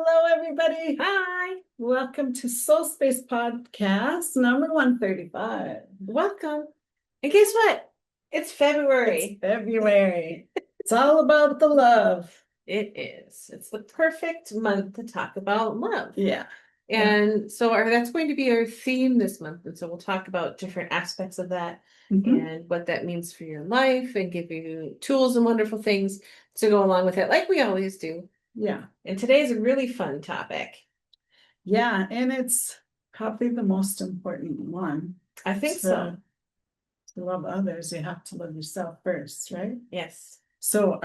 Hello, everybody. Hi, Welcome to SoulSpace Podcast number 135. welcome. And guess what? It's February. It's February. It's all about the love. It is. It's the perfect month to talk about love. Yeah. And so that's going to be our theme this month. And so we'll talk about different aspects of that and what that means for your life and give you tools and wonderful things to go along with it, like we always do. Yeah. And today's a really fun topic. Yeah. And it's probably the most important one. I think so. To love others, you have to love yourself first, right? Yes. So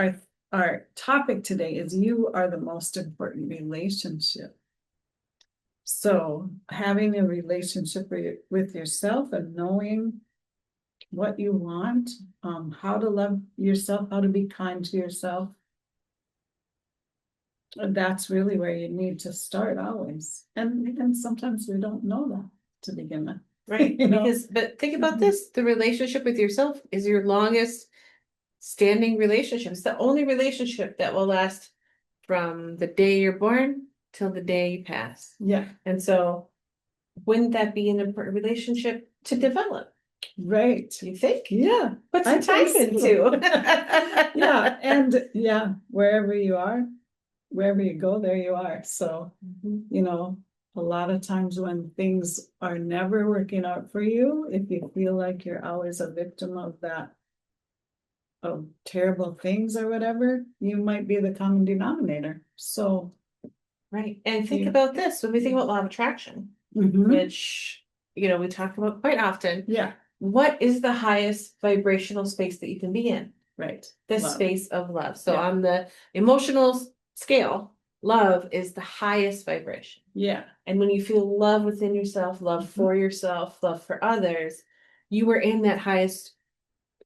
our topic today is you are the most important relationship. So having a relationship with yourself and knowing what you want, how to love yourself, how to be kind to yourself. That's really where you need to start always. And sometimes we don't know that to begin with. Right. You know? But think about this, the relationship with yourself is your longest standing relationship. It's the only relationship that will last from the day you're born till the day you pass. Yeah. And so wouldn't that be an important relationship to develop? Right. You think? Yeah. Put some time into. Yeah. And yeah, wherever you are, wherever you go, there you are. So, you know, a lot of times when things are never working out for you, if you feel like you're always a victim of that, of terrible things or whatever, you might be the common denominator. So, right. And think Yeah. about this when we think about law of attraction, which, we talk about quite often. yeah, What is the highest vibrational space that you can be in? right. The Love. space of love. So Yeah. on the emotional scale, love is the highest vibration. Yeah. And when you feel love within yourself, love for yourself, love for others, you are in that highest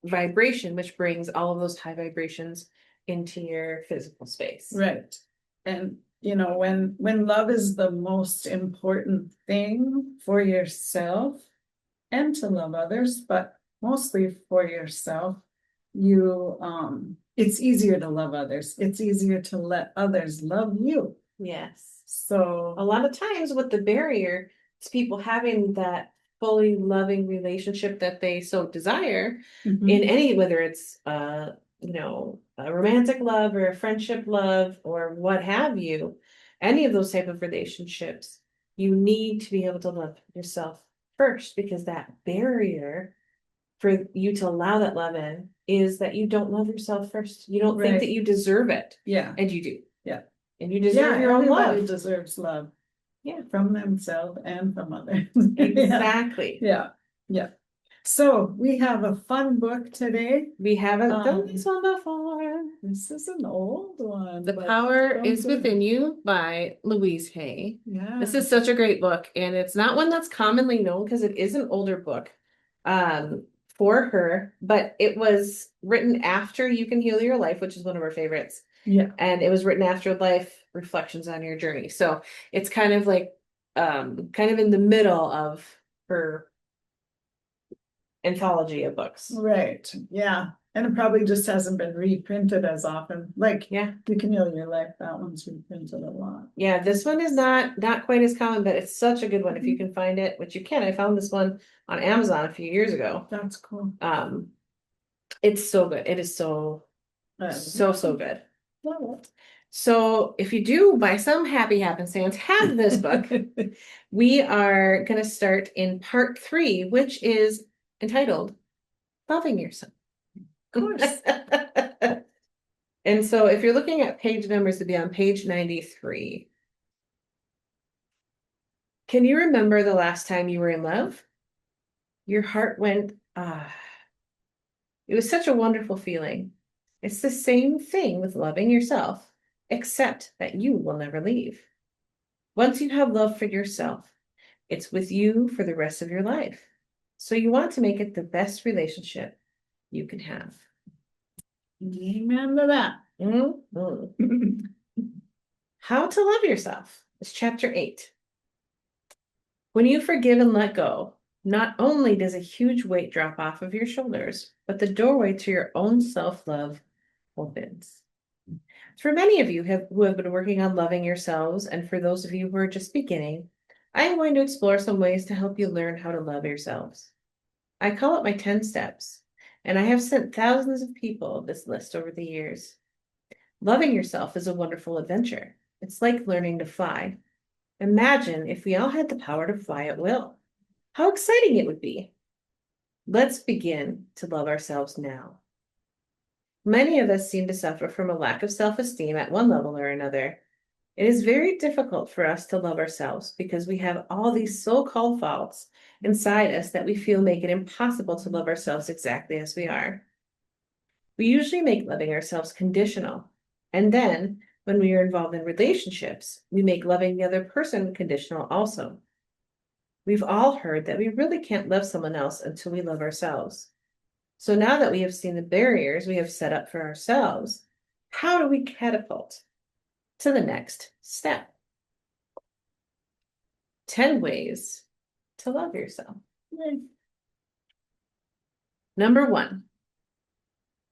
vibration, which brings all of those high vibrations into your physical space. Right. And you know, when love is the most important thing for yourself and to love others, but mostly for yourself, you it's easier to love others. It's easier to let others love you. Yes. So a lot of times what the barrier is people having that fully loving relationship that they so desire in any, whether it's a romantic love or a friendship love or what have you, any of those type of relationships, you need to be able to love yourself first, because that barrier for you to allow that love in is that you don't love yourself first. You don't think that you deserve it. Yeah. And you do. Yeah. And you deserve your own everybody love. deserves love. Yeah. From themselves and from others. Exactly. Yeah. Yeah. So we have a fun book today. We haven't done this one before. This is an old one. The Power is Within You by Louise Hay. Yeah. This is such a great book, and it's not one that's commonly known because it is an older book for her, but it was written after You Can Heal Your Life, which is one of our favorites. Yeah. And it was written after Life Reflections on Your Journey. So it's kind of like kind of in the middle of her anthology of books. Right. Yeah. And it probably just hasn't been reprinted as often. Like, yeah, You Can Heal Your Life, that one's reprinted a lot. Yeah, this one is not quite as common, but it's such a good one if you can find it, which you can. I found this one on Amazon a few years ago. That's cool. It's so good. It is so good. Love it. So if you do, by some happy happenstance, have this book, we are going to start in part 3, which is entitled Loving Yourself. Of course. And so if you're looking at page numbers, it'd be on page 93. Can you remember the last time you were in love? Your heart went, ah. It was such a wonderful feeling. It's the same thing with loving yourself, except that you will never leave. Once you have love for yourself, it's with you for the rest of your life. So you want to make it the best relationship you can have. Amen to that. How to love yourself is chapter 8. When you forgive and let go, not only does a huge weight drop off of your shoulders, but the doorway to your own self-love opens. For many of you who have been working on loving yourselves, and for those of you who are just beginning, I am going to explore some ways to help you learn how to love yourselves. I call it my 10 steps, and I have sent thousands of people this list over the years. Loving yourself is a wonderful adventure. It's like learning to fly. Imagine if we all had the power to fly at will. How exciting it would be. Let's begin to love ourselves now. Many of us seem to suffer from a lack of self-esteem at one level or another. It is very difficult for us to love ourselves because we have all these so-called faults inside us that we feel make it impossible to love ourselves exactly as we are. We usually make loving ourselves conditional. And then, when we are involved in relationships, we make loving the other person conditional also. We've all heard that we really can't love someone else until we love ourselves. So now that we have seen the barriers we have set up for ourselves, how do we catapult to the next step? 10 ways to love yourself. Number 1,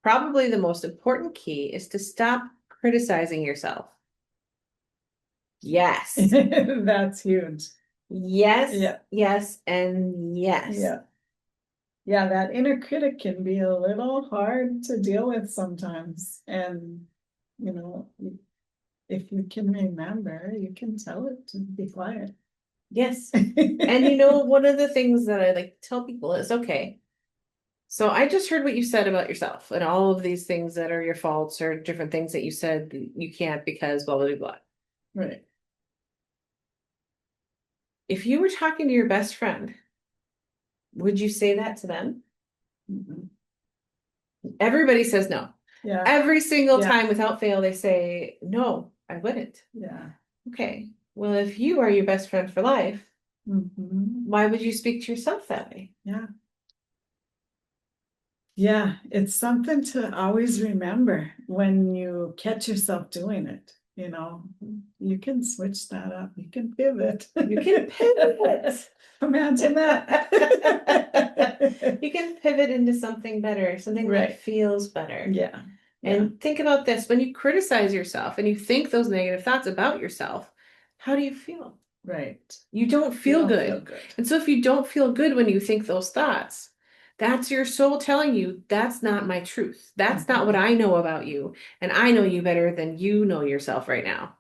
probably the most important key is to stop criticizing yourself. Yes. That's huge. Yes. Yeah. Yes. And yes. Yeah. Yeah, that inner critic can be a little hard to deal with sometimes. And, you know, if you can remember, you can tell it to be quiet. Yes. And you know, one of the things that I like to tell people is, okay, so I just heard what you said about yourself and all of these things that are your faults or different things that you said you can't because blah, blah, blah. Right. If you were talking to your best friend, would you say that to them? Mhm. Everybody says no. Yeah. Every single Yeah. time without fail, they say, no, I wouldn't. Yeah. Okay. Well, if you are your best friend for life, Mhm. why would you speak to yourself that way? Yeah. Yeah, it's something to always remember when you catch yourself doing it, you know. You can switch that up. You can pivot. You can pivot. Imagine that. You can pivot into something better, something Right. that feels better. Yeah. And think about this, when you criticize yourself and you think those negative thoughts about yourself, how do you feel? Right. You don't You feel don't good. feel good. And so if you don't feel good when you think those thoughts, that's your soul telling you, that's not my truth. That's not what I know about you. And I know you better than you know yourself right now.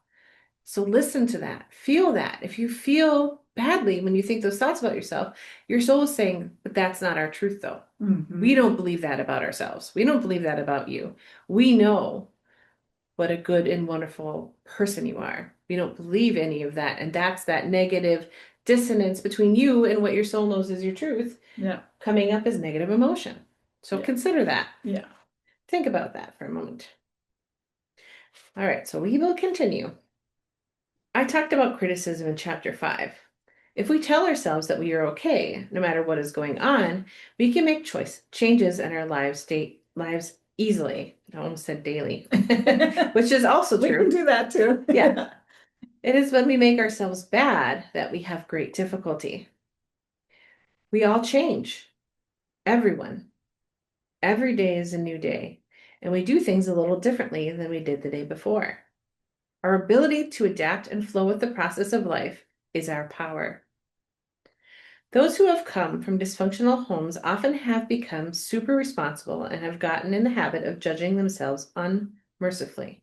So listen to that, feel that. If you feel badly when you think those thoughts about yourself, your soul is saying, but that's not our truth though. Mhm. We don't believe that about ourselves. We don't believe that about you. We know what a good and wonderful person you are. We don't believe any of that. And that's that negative dissonance between you and what your soul knows is your truth. Yeah. Coming up as negative emotion. So consider that. Yeah. Think about that for a moment. All right, so we will continue. I talked about criticism in chapter 5. If we tell ourselves that we are okay, no matter what is going on, we can make changes in our lives easily. I almost said daily, which is also We true. can do that too. Yeah. It is when we make ourselves bad that we have great difficulty. We all change. Everyone. Every day is a new day, and we do things a little differently than we did the day before. Our ability to adapt and flow with the process of life is our power. Those who have come from dysfunctional homes often have become super responsible and have gotten in the habit of judging themselves unmercifully.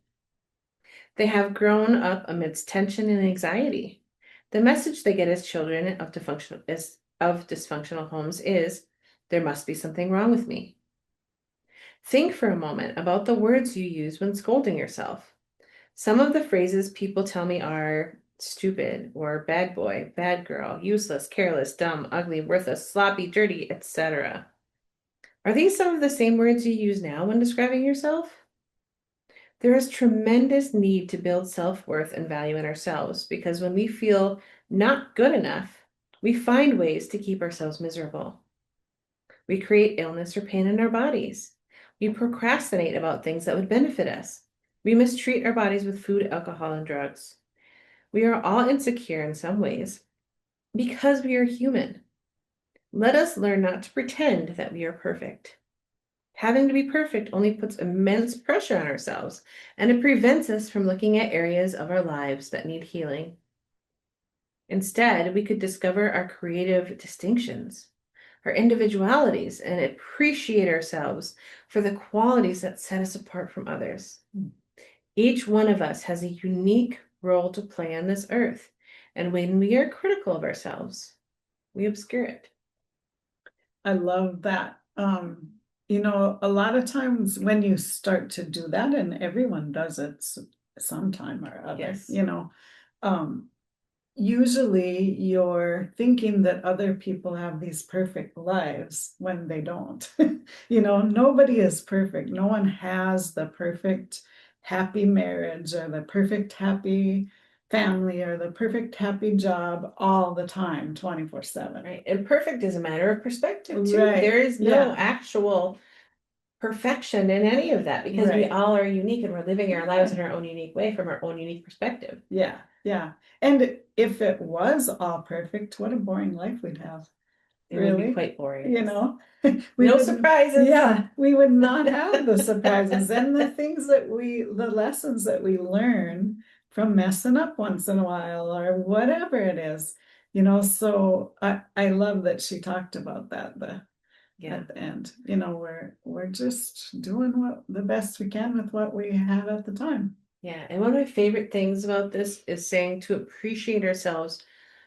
They have grown up amidst tension and anxiety. The message they get as children of dysfunctional homes is, there must be something wrong with me. Think for a moment about the words you use when scolding yourself. Some of the phrases people tell me are stupid or bad boy, bad girl, useless, careless, dumb, ugly, worthless, sloppy, dirty, etc. Are these some of the same words you use now when describing yourself? There is tremendous need to build self-worth and value in ourselves because when we feel not good enough, we find ways to keep ourselves miserable. We create illness or pain in our bodies. We procrastinate about things that would benefit us. We mistreat our bodies with food, alcohol, and drugs. We are all insecure in some ways because we are human. Let us learn not to pretend that we are perfect. Having to be perfect only puts immense pressure on ourselves, and it prevents us from looking at areas of our lives that need healing. Instead, we could discover our creative distinctions, our individualities, and appreciate ourselves for the qualities that set us apart from others. Each one of us has a unique role to play on this earth, and when we are critical of ourselves, we obscure it. I love that. A lot of times when you start to do that, and everyone does it sometime or other, Yes. Usually you're thinking that other people have these perfect lives when they don't. Nobody is perfect. No one has the perfect happy marriage or the perfect happy family or the perfect happy job all the time, 24/7. Right. And perfect is a matter of perspective too. Right. There is no Yeah. actual perfection in any of that because we Right. all are unique and we're living our lives in our own unique way from our own unique perspective. Yeah. Yeah. And if it was all perfect, what a boring life we'd have. It would be Really? quite boring. We No would, surprises. yeah, we would not have the surprises and the lessons that we learn from messing up once in a while or whatever it is, so I love that she talked about that Yeah. at the end. We're just doing the best we can with what we have at the time. Yeah. And one of my favorite things about this is saying to appreciate ourselves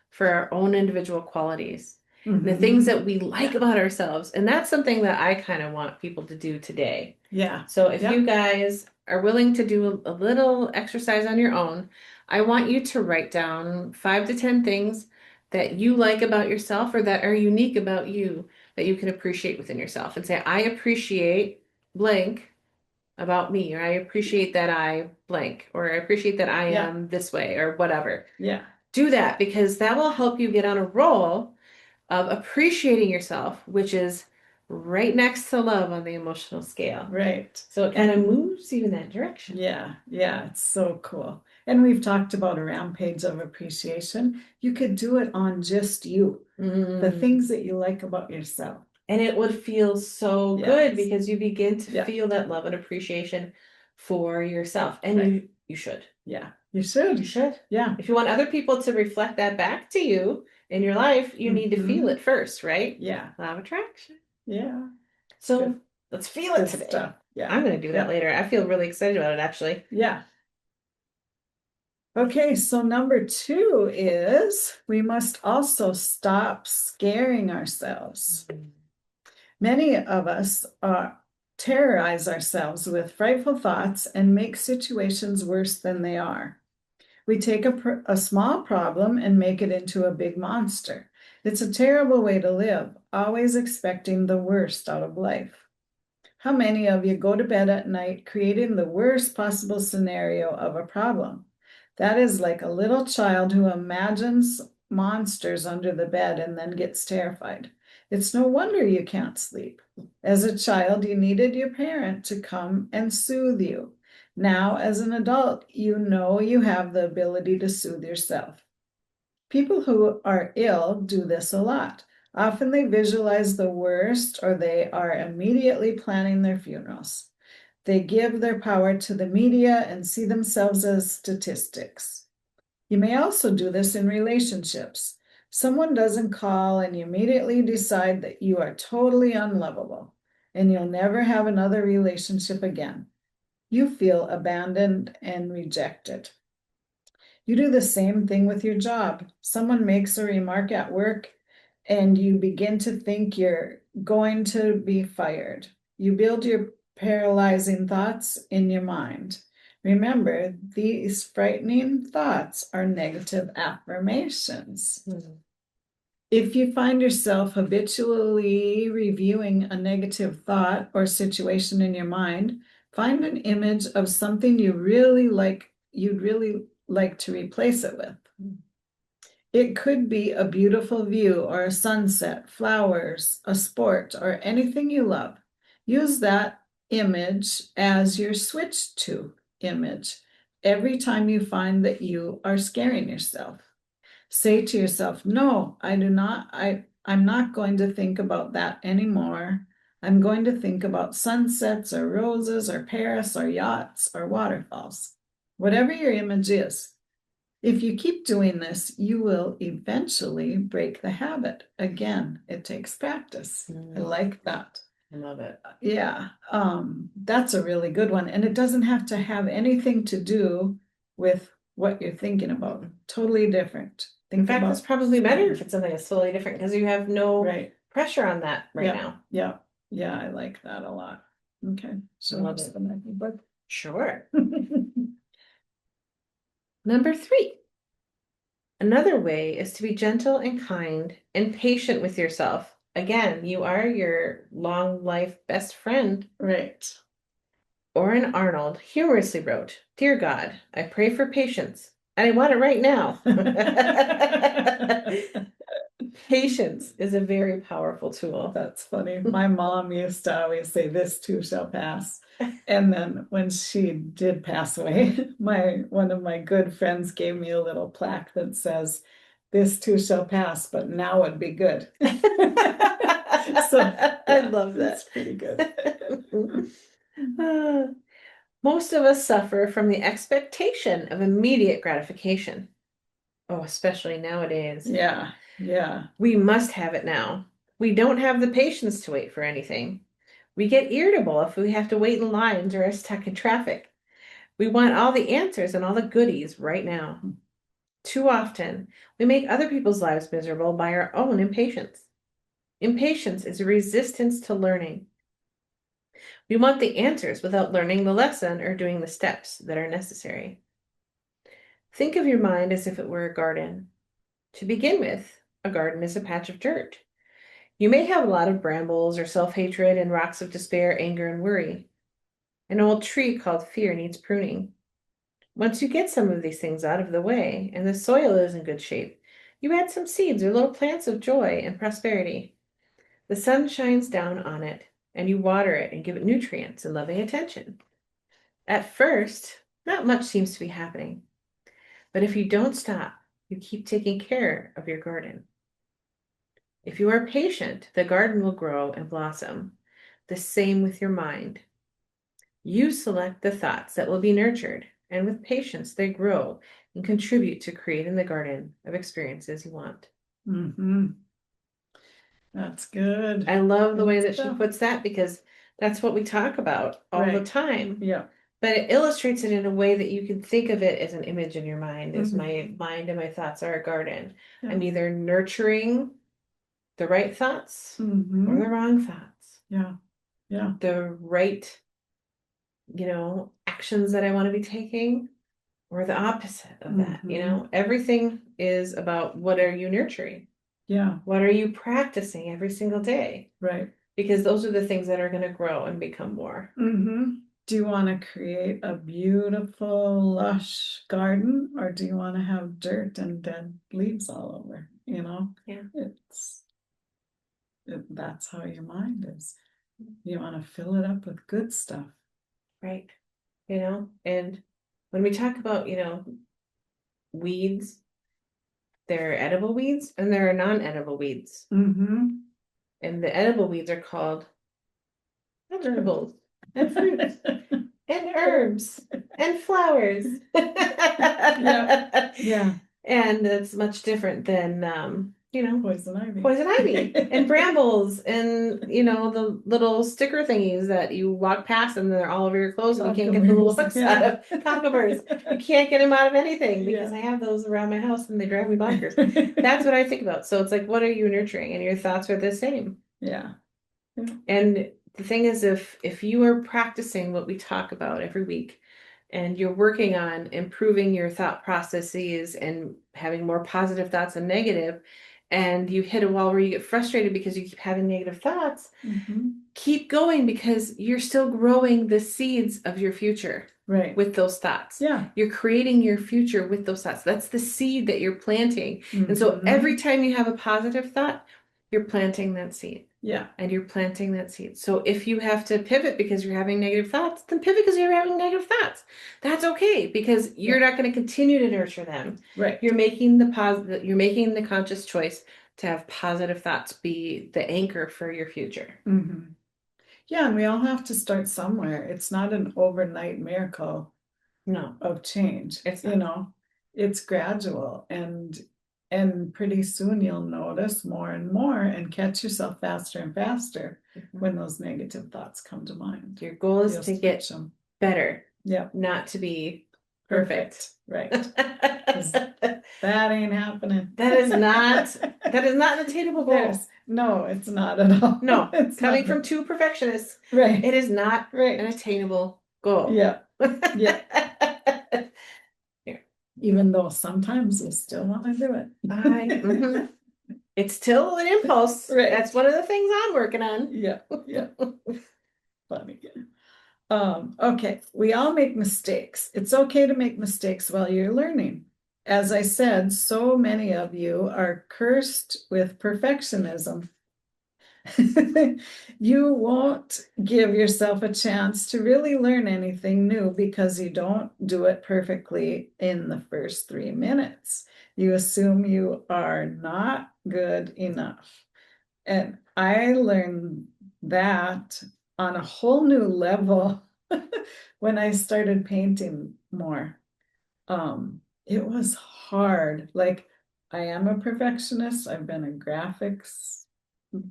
for our own individual qualities. And the things that we like about ourselves. And that's something that I kind of want people to do today. Yeah. So if you guys are willing to do a little exercise on your own, I want you to write down 5 to 10 things that you like about yourself or that are unique about you that you can appreciate within yourself and say, I appreciate blank about me, or I appreciate that I blank, or I appreciate that I am this way or whatever. Yeah. Do that because that will help you get on a roll of appreciating yourself, which is right next to love on the emotional scale. Right. So it kind of moves you in that direction. Yeah, yeah, it's so cool. And we've talked about a rampage of appreciation. You could do it on just you, the things that you like about yourself. And it would feel so good because you begin to feel that love and appreciation for yourself. And you should. Yeah, you should. You should. Yeah. If you want other people to reflect that back to you in your life, you need to feel it first, right? Yeah. Law of attraction. Yeah. So let's feel it today. Stuff. Yeah. I'm going to do that later. I feel really excited about it, actually. Yeah. Okay, so number 2 is we must also stop scaring ourselves. Many of us terrorize ourselves with frightful thoughts and make situations worse than they are. We take a small problem and make it into a big monster. It's a terrible way to live, always expecting the worst out of life. How many of you go to bed at night creating the worst possible scenario of a problem? That is like a little child who imagines monsters under the bed and then gets terrified. It's no wonder you can't sleep. As a child, you needed your parent to come and soothe you. Now, as an adult, you know you have the ability to soothe yourself. People who are ill do this a lot. Often they visualize the worst or they are immediately planning their funerals. They give their power to the media and see themselves as statistics. You may also do this in relationships. Someone doesn't call and you immediately decide that you are totally unlovable and you'll never have another relationship again. You feel abandoned and rejected. You do the same thing with your job. Someone makes a remark at work and you begin to think you're going to be fired. You build your paralyzing thoughts in your mind. Remember, these frightening thoughts are negative affirmations. If you find yourself habitually reviewing a negative thought or situation in your mind, find an image of something you'd really like to replace it with. It could be a beautiful view or a sunset, flowers, a sport, or anything you love. Use that image as your switch to image every time you find that you are scaring yourself. Say to yourself, no, I do not, I'm not going to think about that anymore. I'm going to think about sunsets or roses or Paris or yachts or waterfalls. Whatever your image is. If you keep doing this, you will eventually break the habit. Again, it takes practice. I like that. I love it. Yeah, that's a really good one. And it doesn't have to have anything to do with what you're thinking about. Totally different. In fact, it's probably better if it's something that's totally different because you have no pressure on that right now. Yeah, yeah, I like that a lot. Okay, so love it. But Sure. Number 3. Another way is to be gentle and kind and patient with yourself. Again, you are your long life best friend. Right. Orrin Arnold humorously wrote, "Dear God, I pray for patience, and I want it right now." Patience is a very powerful tool. That's funny. My mom used to always say, "This too shall pass." And then when she did pass away, one of my good friends gave me a little plaque that says, "This too shall pass, but now would be good." So yeah, I love that. That's pretty good. Most of us suffer from the expectation of immediate gratification. Oh, especially nowadays. Yeah, yeah. We must have it now. We don't have the patience to wait for anything. We get irritable if we have to wait in lines or are stuck in traffic. We want all the answers and all the goodies right now. Too often, we make other people's lives miserable by our own impatience. Impatience is a resistance to learning. We want the answers without learning the lesson or doing the steps that are necessary. Think of your mind as if it were a garden. To begin with, a garden is a patch of dirt. You may have a lot of brambles or self-hatred and rocks of despair, anger, and worry. An old tree called fear needs pruning. Once you get some of these things out of the way and the soil is in good shape, you add some seeds or little plants of joy and prosperity. The sun shines down on it, and you water it and give it nutrients and loving attention. At first, not much seems to be happening. But if you don't stop, you keep taking care of your garden. If you are patient, the garden will grow and blossom. The same with your mind. You select the thoughts that will be nurtured, and with patience, they grow and contribute to creating the garden of experiences you want. Mm-hmm. That's good. I love the way that she puts that because that's what we talk about all the time. Yeah. But it illustrates it in a way that you can think of it as an image in your mind, as my mind and my thoughts are a garden. Yeah. I'm either nurturing the right thoughts or the wrong thoughts. Yeah. Yeah. The right, actions that I want to be taking or the opposite of that. Everything is about what are you nurturing? Yeah. What are you practicing every single day? Right. Because those are the things that are going to grow and become more. Do you want to create a beautiful, lush garden, or do you want to have dirt and dead leaves all over? Yeah. That's how your mind is. You want to fill it up with good stuff. Right. And when we talk about, weeds, there are edible weeds and there are non-edible weeds. And the edible weeds are called vegetables and fruits and herbs and flowers. Yeah. And it's much different than poison ivy and brambles and the little sticker thingies that you walk past and they're all over your clothes and you can't get the little hooks out of cockaburs. You can't get them out of anything because I have those around my house and they drive me bonkers. That's what I think about. So it's like, what are you nurturing? And your thoughts are the same. Yeah. And the thing is, if you are practicing what we talk about every week and you're working on improving your thought processes and having more positive thoughts than negative, and you hit a wall where you get frustrated because you keep having negative thoughts, keep going because you're still growing the seeds of your future with those thoughts. Yeah. You're creating your future with those thoughts. That's the seed that you're planting. And so every time you have a positive thought, you're planting that seed. Yeah. And you're planting that seed. So if you have to pivot because you're having negative thoughts, then pivot because you're having negative thoughts. That's okay because you're not going to continue to nurture them. Right. You're making the conscious choice to have positive thoughts be the anchor for your future. Yeah, and we all have to start somewhere. It's not an overnight miracle No, of change, it's you not. know, it's gradual and pretty soon you'll notice more and more and catch yourself faster and faster when those negative thoughts come to mind. Your goal is You'll to switch get them. better, Yeah, not to be perfect. perfect. Right. 'Cause that ain't happening. That is not an attainable goal. No, it's not at all. No, It's coming not. from two perfectionists, Right. it is not an Right. attainable goal. Yeah. Yeah. Yeah. Even though sometimes we still want to do it. Mhm. It's still an impulse. Right. That's one of the things I'm working on. Yeah. Yeah. Funny. Okay, we all make mistakes. It's okay to make mistakes while you're learning. As I said, so many of you are cursed with perfectionism. You won't give yourself a chance to really learn anything new because you don't do it perfectly in the first 3 minutes. You assume you are not good enough. And I learned that on a whole new level when I started painting more. It was hard. Like, I am a perfectionist. I've been a graphics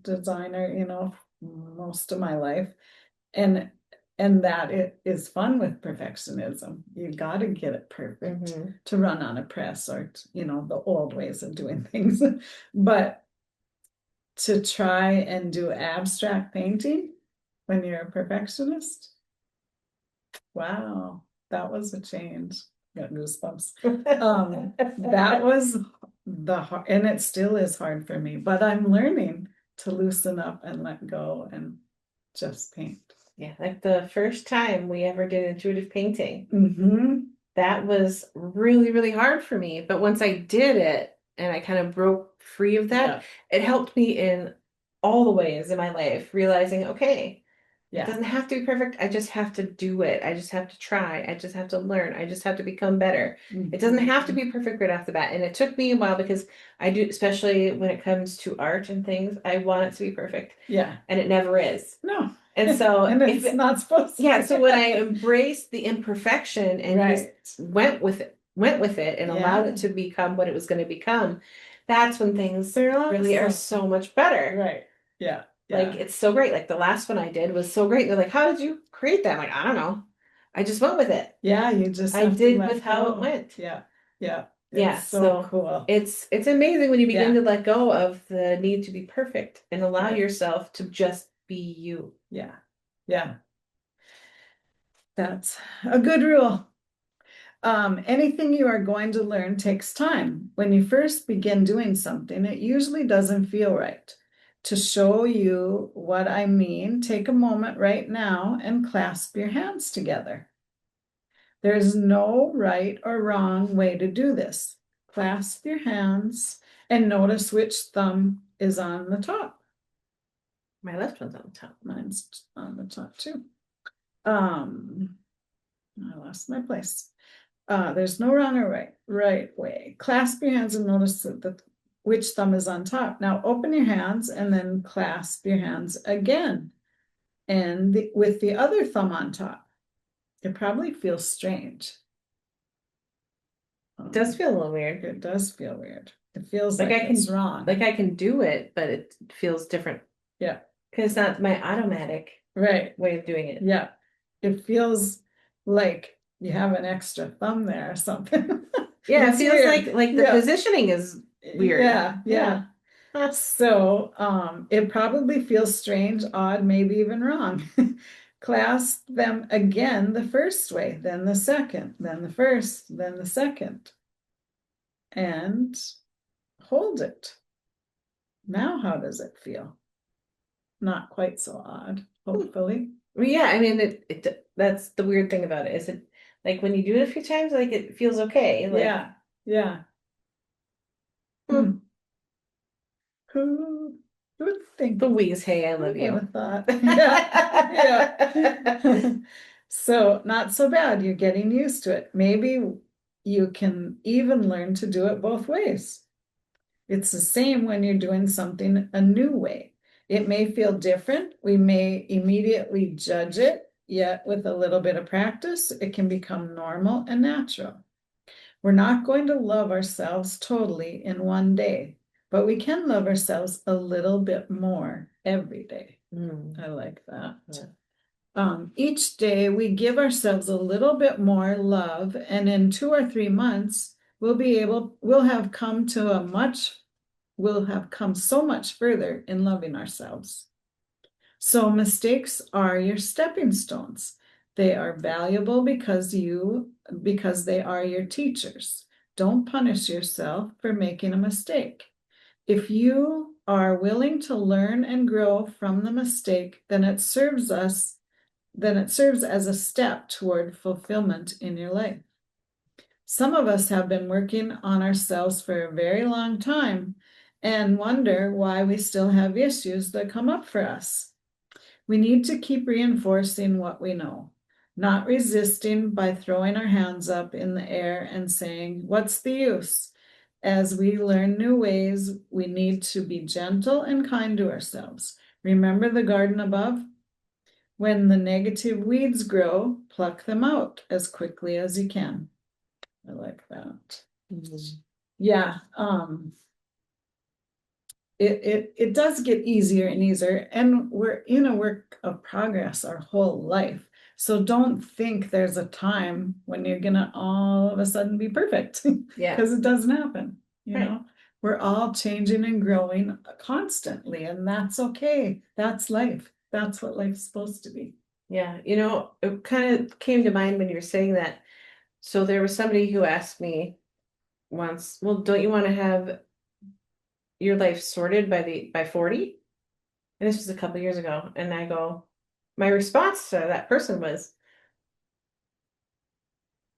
designer, most of my life. And that it is fun with perfectionism. You got to get it perfect to run on a press or, the old ways of doing things. But to try and do abstract painting when you're a perfectionist, wow, that was a change. Got goosebumps. That was and it still is hard for me, but I'm learning to loosen up and let go and just paint. Yeah, like the first time we ever did intuitive painting, that was really, really hard for me. But once I did it and I kind of broke free of that, it helped me in all the ways in my life, realizing, okay, it doesn't have to be perfect. I just have to do it. I just have to try. I just have to learn. I just have to become better. It doesn't have to be perfect right off the bat. And it took me a while because I do, especially when it comes to art and things, I want it to be perfect. Yeah. And it never is. No. And so and it's not supposed to. Yeah, so when I embraced the imperfection and just went with it and allowed it to become what it was going to become, that's when things really are so much better. Right. Yeah. Like, it's so great. Like, the last one I did was so great. They're like, how did you create that? I'm like, I don't know. I just went with it. Yeah, you just I did with how it went. Yeah. Yeah. Yeah, It's so cool. It's amazing when you begin to let go of the need to be perfect and allow yourself to just be you. Yeah. Yeah. That's a good rule. Anything you are going to learn takes time. When you first begin doing something, it usually doesn't feel right. To show you what I mean, take a moment right now and clasp your hands together. There's no right or wrong way to do this. Clasp your hands and notice which thumb is on the top. My left one's on the top. Mine's on the top too. I lost my place. There's no wrong or right way. Clasp your hands and notice that which thumb is on top. Now open your hands and then clasp your hands again, and with the other thumb on top. It probably feels strange. It does feel a little weird. It does feel weird. It feels like it's wrong. Like I can do it, but it feels different. Yeah. Because it's not my automatic way of doing it. Yeah. It feels like you have an extra thumb there or something. Yeah, it feels like the positioning is weird. Yeah. So it probably feels strange, odd, maybe even wrong. Clasp them again the first way, then the second, then the first, then the second. And hold it. Now, how does it feel? Not quite so odd, hopefully. Well, yeah, I mean, that's the weird thing about it. Is it like when you do it a few times, like it feels okay. Like, yeah. Who would think? Louise Hay, I love you. Thought. Yeah. So not so bad. You're getting used to it. Maybe you can even learn to do it both ways. It's the same when you're doing something a new way. It may feel different. We may immediately judge it, yet with a little bit of practice, it can become normal and natural. We're not going to love ourselves totally in one day, but we can love ourselves a little bit more every day. I like that. Each day we give ourselves a little bit more love, and in 2 or 3 months, we'll have come so much further in loving ourselves. So mistakes are your stepping stones. They are valuable because they are your teachers. Don't punish yourself for making a mistake. If you are willing to learn and grow from the mistake, then it serves as a step toward fulfillment in your life. Some of us have been working on ourselves for a very long time and wonder why we still have issues that come up for us. We need to keep reinforcing what we know, not resisting by throwing our hands up in the air and saying, "What's the use?" As we learn new ways, we need to be gentle and kind to ourselves. Remember the garden above? When the negative weeds grow, pluck them out as quickly as you can. I like that. Yeah, it does get easier and easier, and we're in a work of progress our whole life. So don't think there's a time when you're gonna all of a sudden be perfect. Yeah. Because it doesn't happen, you Right. know. We're all changing and growing constantly, and that's okay. That's life. That's what life's supposed to be. Yeah, it kind of came to mind when you were saying that. So there was somebody who asked me once, well, don't you want to have your life sorted by 40? And this was a couple years ago. And I go, my response to that person was,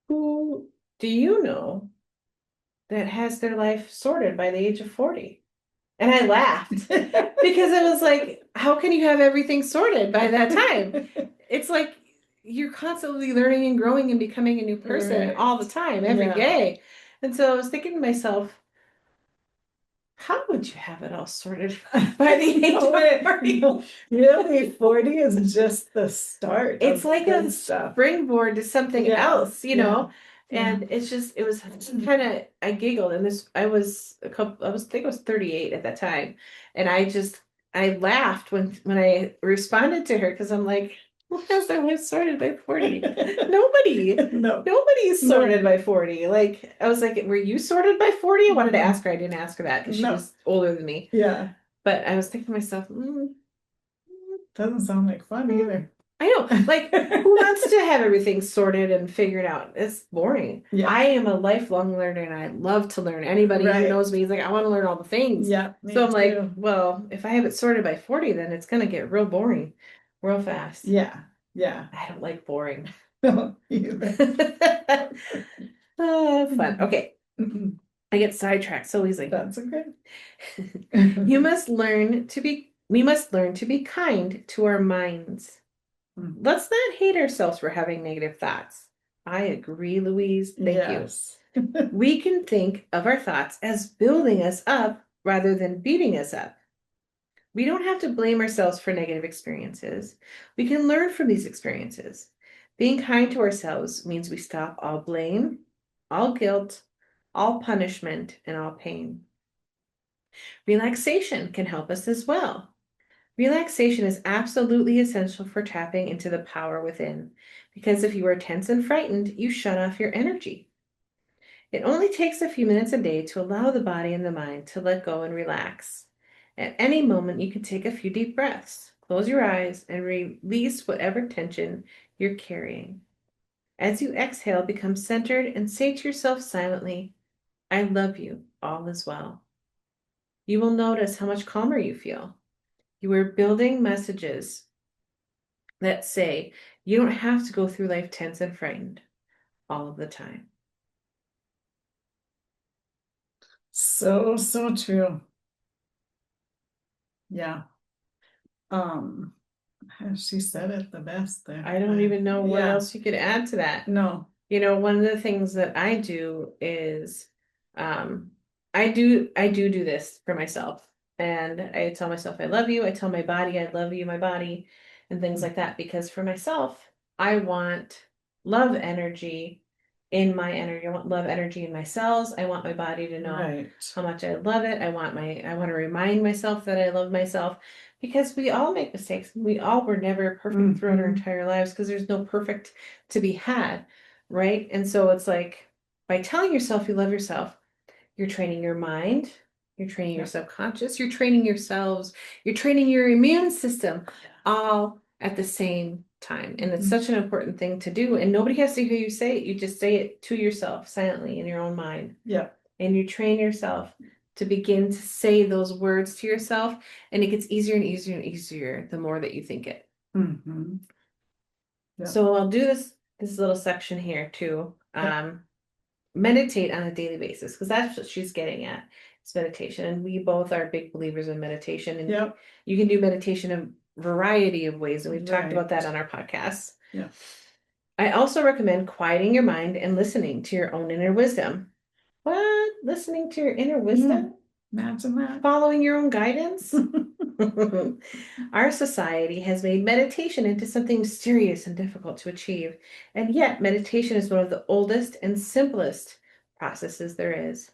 who do you know that has their life sorted by the age of 40? And I laughed because I was like, how can you have everything sorted by that time? It's like you're constantly learning and growing and becoming a new person Right. all the time, every Yeah. day. And so I was thinking to myself, how would you have it all sorted by the age of 40? No, really, 40 is just the start. It's of like good a stuff. springboard to something Yeah, else, yeah, And it was kind of, I giggled, and I think I was 38 at that time, and I laughed when I responded to her because I'm like, who has their life sorted by 40? Nobody. No. Nobody's sorted No. by 40. Like, I was like, were you sorted by 40? I wanted to ask her. I didn't ask her that because she No. was older than me. Yeah, But I was thinking to myself, doesn't sound like fun either. I know, like, who wants to have everything sorted and figured out? It's boring. Yeah. I am a lifelong learner and I love to learn. Anybody who Right. knows me is like, I want to learn all the things. Yeah, me So I'm like, too. well, if I have it sorted by 40, then it's going to get real boring real fast. Yeah, yeah. I don't like boring. No, either. Fun. Okay. I get sidetracked so easily. That's okay. We must learn to be kind to our minds. Let's not hate ourselves for having negative thoughts. I agree, Louise. Thank you. We can think of our thoughts as building us up rather than beating us up. We don't have to blame ourselves for negative experiences. We can learn from these experiences. Being kind to ourselves means we stop all blame, all guilt, all punishment, and all pain. Relaxation can help us as well. Relaxation is absolutely essential for tapping into the power within, because if you are tense and frightened, you shut off your energy. It only takes a few minutes a day to allow the body and the mind to let go and relax. At any moment, you can take a few deep breaths, close your eyes, and release whatever tension you're carrying. As you exhale, become centered and say to yourself silently, I love you, all is well. You will notice how much calmer you feel. You are building messages that say you don't have to go through life tense and frightened all of the time. So true. Yeah. She said it the best there. I don't even know what Yeah. else you could add to that. No. One of the things that I do is I do this for myself. And I tell myself I love you. I tell my body I love you, my body, and things like that. Because for myself, I want love energy in my energy. I want love energy in my cells. I want my body to know Right. how much I love it. I want to remind myself that I love myself, because we all make mistakes. We all were never perfect throughout our entire lives, because there's no perfect to be had, right? And so it's like, by telling yourself you love yourself, you're training your mind, you're training your subconscious, you're training yourselves, you're training your immune system, all at the same time. And it's such an important thing to do. And nobody has to hear you say it. You just say it to yourself silently in your own mind. Yeah. And you train yourself to begin to say those words to yourself. And it gets easier and easier and easier the more that you think it. Mm-hmm. Yeah. So I'll do this little section here too. Meditate on a daily basis, because that's what she's getting at. It's meditation. And we both are big believers in meditation. And you can do meditation in a variety of ways. And we've talked about that on our podcast. Yeah. I also recommend quieting your mind and listening to your own inner wisdom. What? Listening to your inner wisdom? Imagine that. Following your own guidance? Our society has made meditation into something mysterious and difficult to achieve, and yet meditation is one of the oldest and simplest processes there is.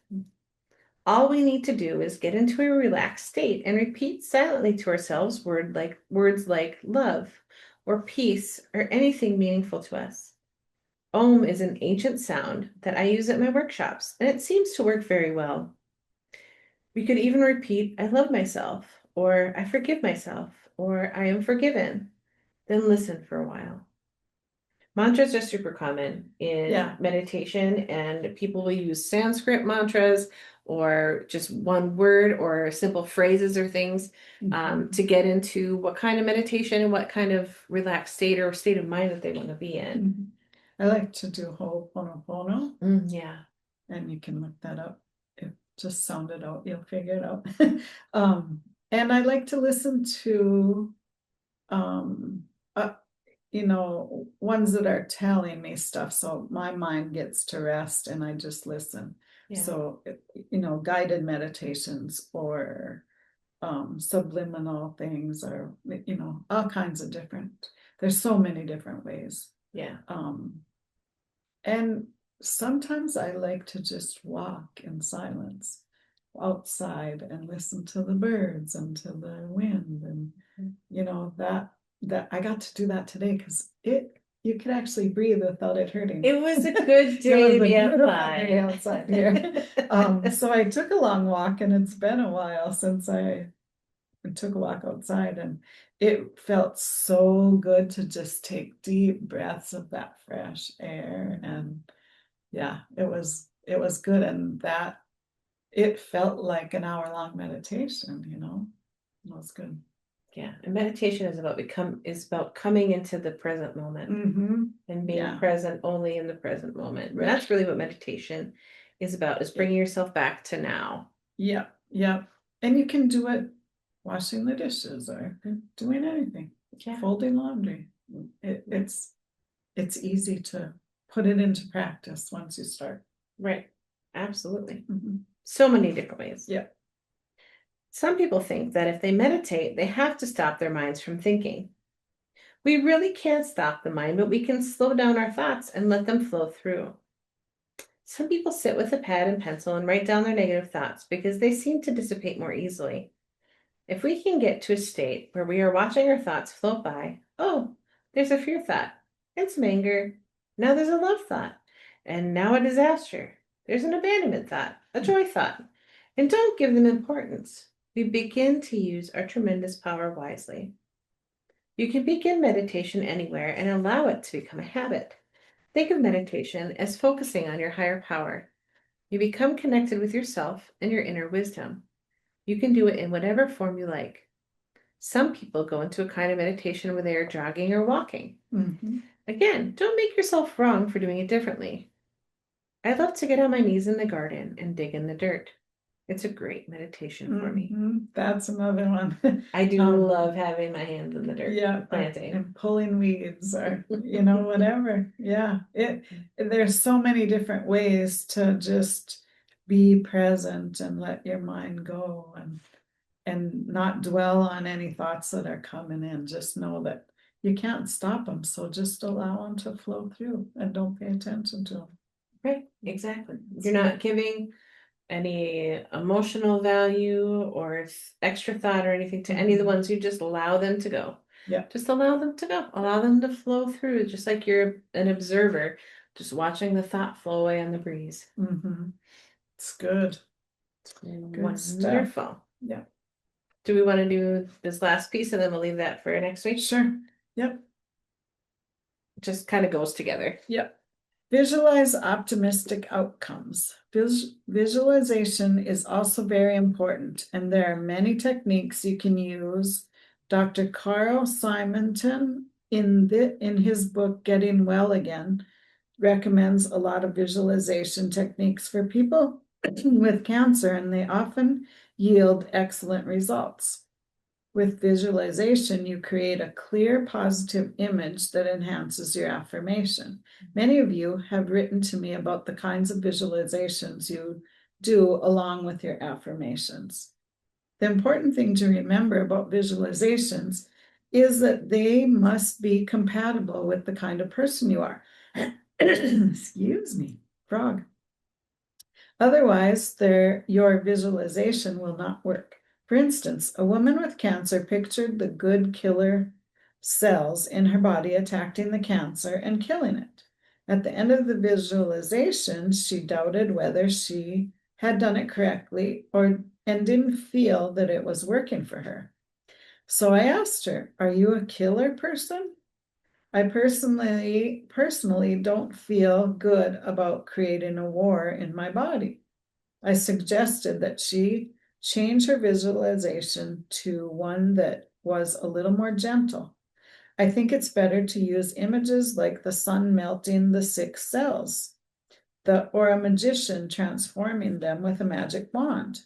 All we need to do is get into a relaxed state and repeat silently to ourselves words like love or peace or anything meaningful to us. Om is an ancient sound that I use at my workshops, and it seems to work very well. We could even repeat, I love myself, or I forgive myself, or I am forgiven. Then listen for a while. Mantras are super common in meditation, and people will use Sanskrit mantras or just one word or simple phrases or things to get into what kind of meditation and what kind of relaxed state or state of mind that they want to be in. I like to do Ho'oponopono. Yeah. And you can look that up. Just sound it out, you'll figure it out. And I like to listen to ones that are telling me stuff, so my mind gets to rest and I just listen. So guided meditations or subliminal things, or all kinds of different, there's so many different ways. And sometimes I like to just walk in silence outside and listen to the birds and to the wind, and that I got to do that today, because you could actually breathe without it hurting. It was a good day to be outside here. So I took a long walk, and it's been a while since I took a walk outside, and it felt so good to just take deep breaths of that fresh air. And it was good, and that it felt like an hour-long meditation. It was good. And meditation is about coming into the present moment and being present only in the present moment. And that's really what meditation is about, is bringing yourself back to now. And you can do it washing the dishes or doing anything, folding laundry. It's easy to put it into practice once you start. Right. Absolutely. So many different ways. Some people think that if they meditate, they have to stop their minds from thinking. We really can't stop the mind, but we can slow down our thoughts and let them flow through. Some people sit with a pad and pencil and write down their negative thoughts because they seem to dissipate more easily. If we can get to a state where we are watching our thoughts float by, oh, there's a fear thought and some anger. Now there's a love thought, and now a disaster. There's an abandonment thought, a joy thought, and don't give them importance. We begin to use our tremendous power wisely. You can begin meditation anywhere and allow it to become a habit. Think of meditation as focusing on your higher power. You become connected with yourself and your inner wisdom. You can do it in whatever form you like. Some people go into a kind of meditation where they are jogging or walking. Again, don't make yourself wrong for doing it differently. I love to get on my knees in the garden and dig in the dirt. It's a great meditation for me. That's another one. I do love having my hands in the dirt, planting and pulling weeds, or whatever. There's so many different ways to just be present and let your mind go. And and not dwell on any thoughts that are coming in. Just know that you can't stop them. So just allow them to flow through and don't pay attention to them. Right, exactly. You're not giving any emotional value or extra thought or anything to any of the ones. You just allow them to go. Yeah. Just allow them to go. Allow them to flow through, just like you're an observer, just watching the thought flow away on the breeze. It's good. Wonderful. Stuff. Yeah. Do we want to do this last piece and then we'll leave that for next week? Sure. Yep. It just kind of goes together. Yep. Visualize optimistic outcomes. Visualization is also very important, and there are many techniques you can use. Dr. Carl Simonton, in his book, Getting Well Again, recommends a lot of visualization techniques for people with cancer, and they often yield excellent results. With visualization, you create a clear, positive image that enhances your affirmation. Many of you have written to me about the kinds of visualizations you do along with your affirmations. The important thing to remember about visualizations is that they must be compatible with the kind of person you are. Excuse me, frog. Otherwise, your visualization will not work. For instance, a woman with cancer pictured the good killer cells in her body attacking the cancer and killing it. At the end of the visualization, she doubted whether she had done it correctly and didn't feel that it was working for her. So I asked her, "Are you a killer person?" I personally don't feel good about creating a war in my body. I suggested that she change her visualization to one that was a little more gentle. I think it's better to use images like the sun melting the sick cells, or a magician transforming them with a magic wand.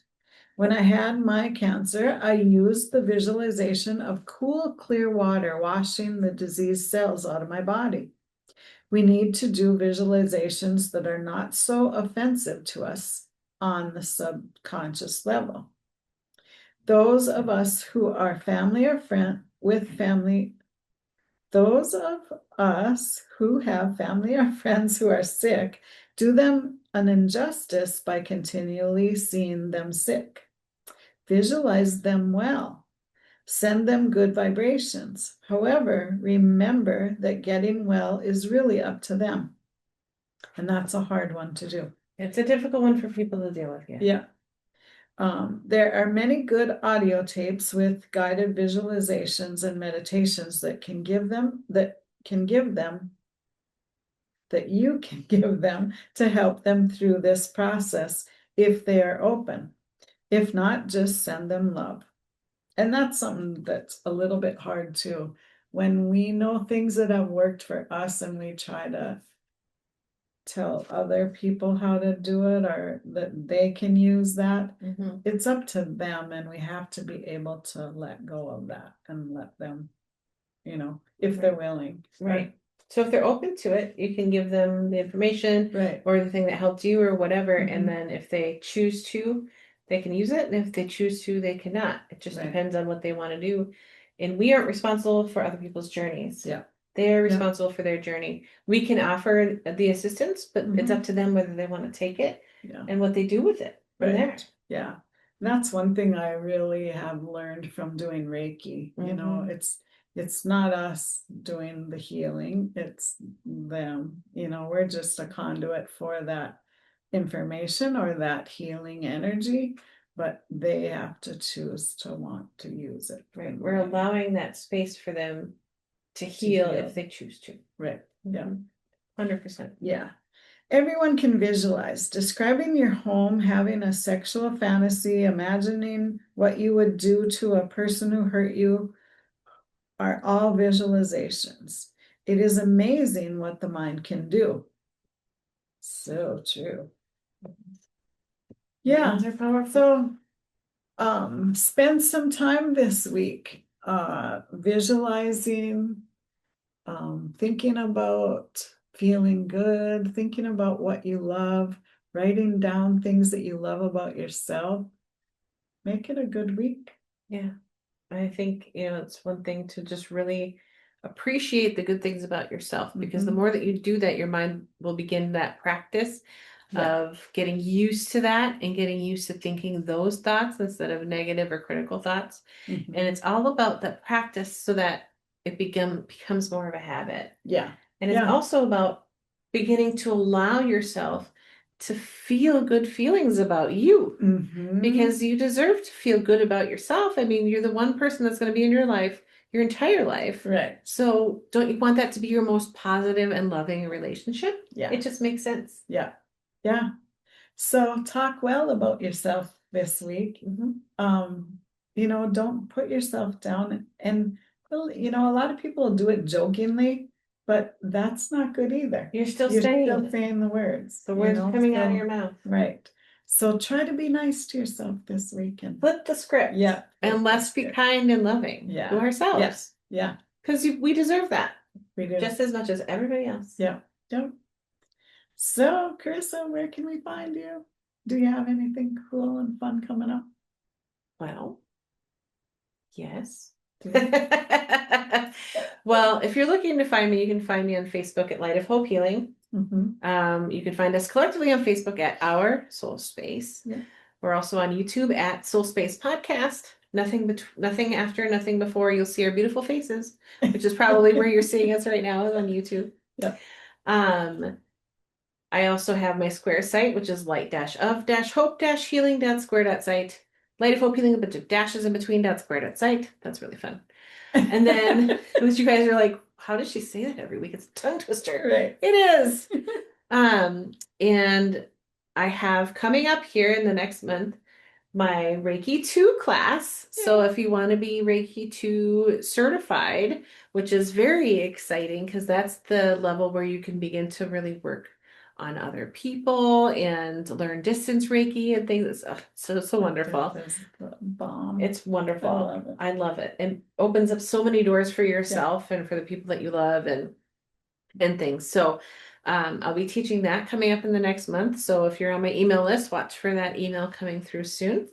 When I had my cancer, I used the visualization of cool, clear water washing the diseased cells out of my body. We need to do visualizations that are not so offensive to us on the subconscious level. Those of us who are those of us who have family or friends who are sick, do them an injustice by continually seeing them sick. Visualize them well. Send them good vibrations. However, remember that getting well is really up to them. And that's a hard one to do. It's a difficult one for people to deal with. Yeah. There are many good audio tapes with guided visualizations and meditations that you can give them to help them through this process if they are open. If not, just send them love. And that's something that's a little bit hard too. When we know things that have worked for us and we try to tell other people how to do it or that they can use that, it's up to them, and we have to be able to let go of that and let them, if they're willing. Right. So if they're open to it, you can give them the information or the thing that helped you or whatever. And then if they choose to, they can use it. And if they choose to, they cannot. It just depends on what they want to do. And we aren't responsible for other people's journeys. Yeah. They're responsible for their journey. We can offer the assistance, but it's up to them whether they want to take it and what they do with it from there. Yeah. And that's one thing I really have learned from doing Reiki. It's not us doing the healing, it's them. We're just a conduit for that information or that healing energy, but they have to choose to want to use it. Right. We're allowing that space for them to heal if they choose to. Right. Yeah. 100%. Yeah. Everyone can visualize. Describing your home, having a sexual fantasy, imagining what you would do to a person who hurt you are all visualizations. It is amazing what the mind can do. So true. Yeah. So spend some time this week visualizing, thinking about feeling good, thinking about what you love, writing down things that you love about yourself. Make it a good week. Yeah. I think, it's one thing to just really appreciate the good things about yourself, because the more that you do that, your mind will begin that practice of getting used to that and getting used to thinking those thoughts instead of negative or critical thoughts. And it's all about that practice so that it becomes more of a habit. Yeah. And it's also about beginning to allow yourself to feel good feelings about you, because you deserve to feel good about yourself. I mean, you're the one person that's going to be in your life your entire life. Right. So don't you want that to be your most positive and loving relationship? Yeah. It just makes sense. Yeah. Yeah. So talk well about yourself this week. Don't put yourself down. And, well, a lot of people do it jokingly, but that's not good either. You're still You're saying still it. saying the words. The words coming out of your mouth. Right. So try to be nice to yourself this week and Flip the script. yeah. And let's be kind and loving to ourselves. Yes. Yeah. Because we deserve that We do. just as much as everybody else. Yeah. Yep. So, Carissa, where can we find you? Do you have anything cool and fun coming up? Well, yes. Well, if you're looking to find me, you can find me on Facebook at Light of Hope Healing. You can find us collectively on Facebook at Our Soul Space. Yeah. We're also on YouTube at SoulSpace Podcast. Nothing after, nothing before. You'll see our beautiful faces, which is probably where you're seeing us right now, is on YouTube. Yeah. I also have my Square site, which is light-of-hope-healing.square.site. Light of Hope Healing, a bunch of dashes in between .square.site. That's really fun. And then, which you guys are like, how does she say that every week? It's a tongue twister. Right. It is. And I have coming up here in the next month my Reiki 2 class. So if you want to be Reiki 2 certified, which is very exciting because that's the level where you can begin to really work on other people and learn distance Reiki and things. It's so wonderful. Bomb. It's wonderful. I love it. And opens up so many doors for yourself and for the people that you love and things. So I'll be teaching that coming up in the next month. So if you're on my email list, watch for that email coming through soon.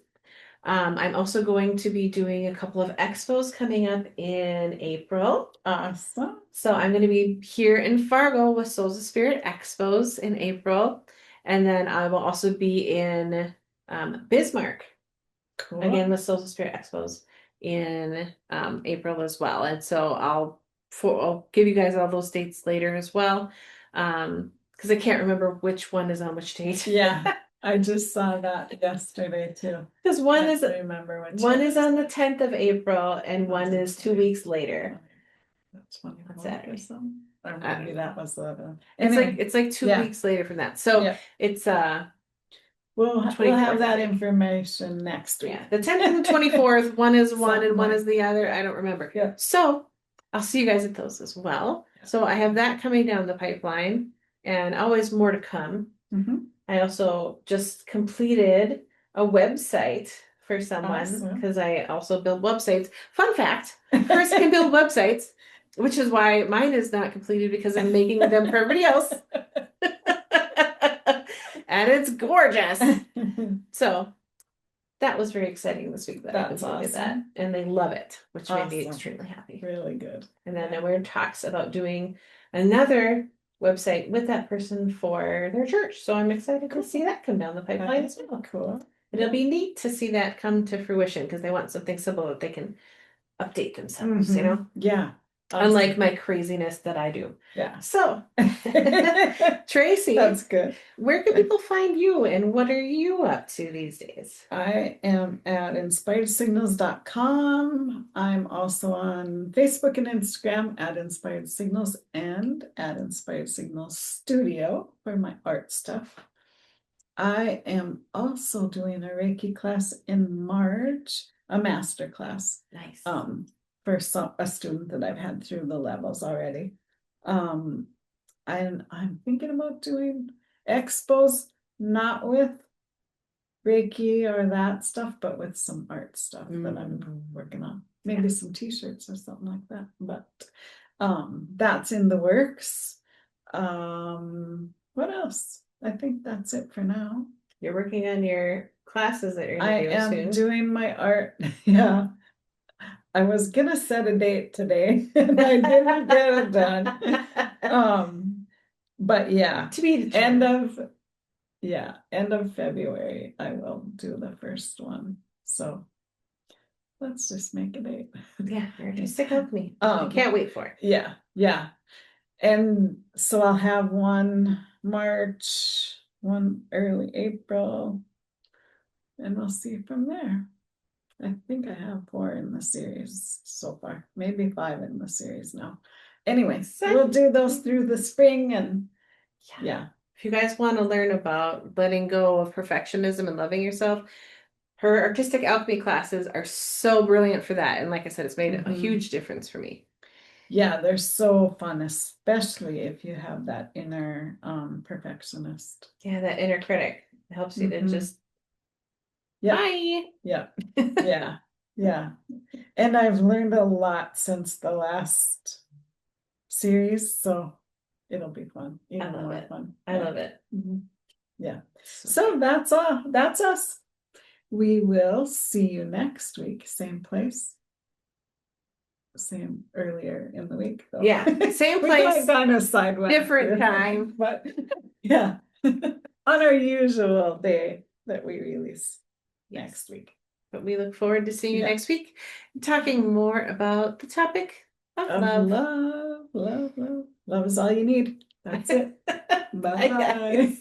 I'm also going to be doing a couple of expos coming up in April. Awesome. So I'm going to be here in Fargo with Souls of Spirit Expos in April. And then I will also be in Bismarck. Cool. Again with Souls of Spirit Expos in April as well. And so I'll give you guys all those dates later as well. Because I can't remember which one is on which date. Yeah. I just saw that yesterday too. Because one is on the 10th of April and one is 2 weeks later. That's funny. That's Saturday. Or maybe that was the. It's like 2 weeks later from that. So it's we'll have that information next week. Yeah, the 10th and the 24th. One is one and one is the other. I don't remember. Yeah. So I'll see you guys at those as well. So I have that coming down the pipeline and always more to come. I also just completed a website for someone because I also build websites. Fun fact, Carissa can build websites, which is why mine is not completed because I'm making them for everybody else. And it's gorgeous. So that was very exciting this week that I completed that. And they love it, which made me extremely happy. Really good. And then we're in talks about doing another website with that person for their church. So I'm excited to see that come down the pipeline as well. Cool. It'll be neat to see that come to fruition because they want something simple that they can update themselves, Yeah. Unlike my craziness that I do. Yeah. So, Tracy, that's good. Where can people find you and what are you up to these days? I am at inspiredsignals.com. I'm also on Facebook and Instagram at Inspired Signals and at Inspired Signals Studio for my art stuff. I am also doing a Reiki class in March, a master class. Nice. For a student that I've had through the levels already. And I'm thinking about doing expos, not with Reiki or that stuff, but with some art stuff that I'm working on. Maybe some t-shirts or something like that. But that's in the works. What else? I think that's it for now. You're working on your classes that you're going to do soon. I am doing my art. Yeah. I was gonna set a date today and I didn't get it done. But yeah, To be determined. end of February, I will do the first one. So let's just make a date. Yeah, artistic alchemy. I can't wait for it. Yeah, yeah. And so I'll have one March, one early April, and we'll see from there. I think I have 4 in the series so far, maybe 5 in the series now. Anyway, we'll do those through the spring and yeah. If you guys want to learn about letting go of perfectionism and loving yourself, her artistic alchemy classes are so brilliant for that. And like I said, it's made a huge difference for me. Yeah, they're so fun, especially if you have that inner perfectionist. Yeah, that inner critic. It helps you to just bye. Yeah. Yeah. Yeah. And I've learned a lot since the last series, so it'll be fun. I love it. Fun. I love it. Yeah. So that's all. That's us. We will see you next week. Same place. Same earlier in the week though. Yeah. Same place. Kind of sideways. Different time. But yeah. On our usual day that we release next week. But we look forward to seeing you next week, talking more about the topic of love. Love is all you need. That's it. Bye. Bye, guys.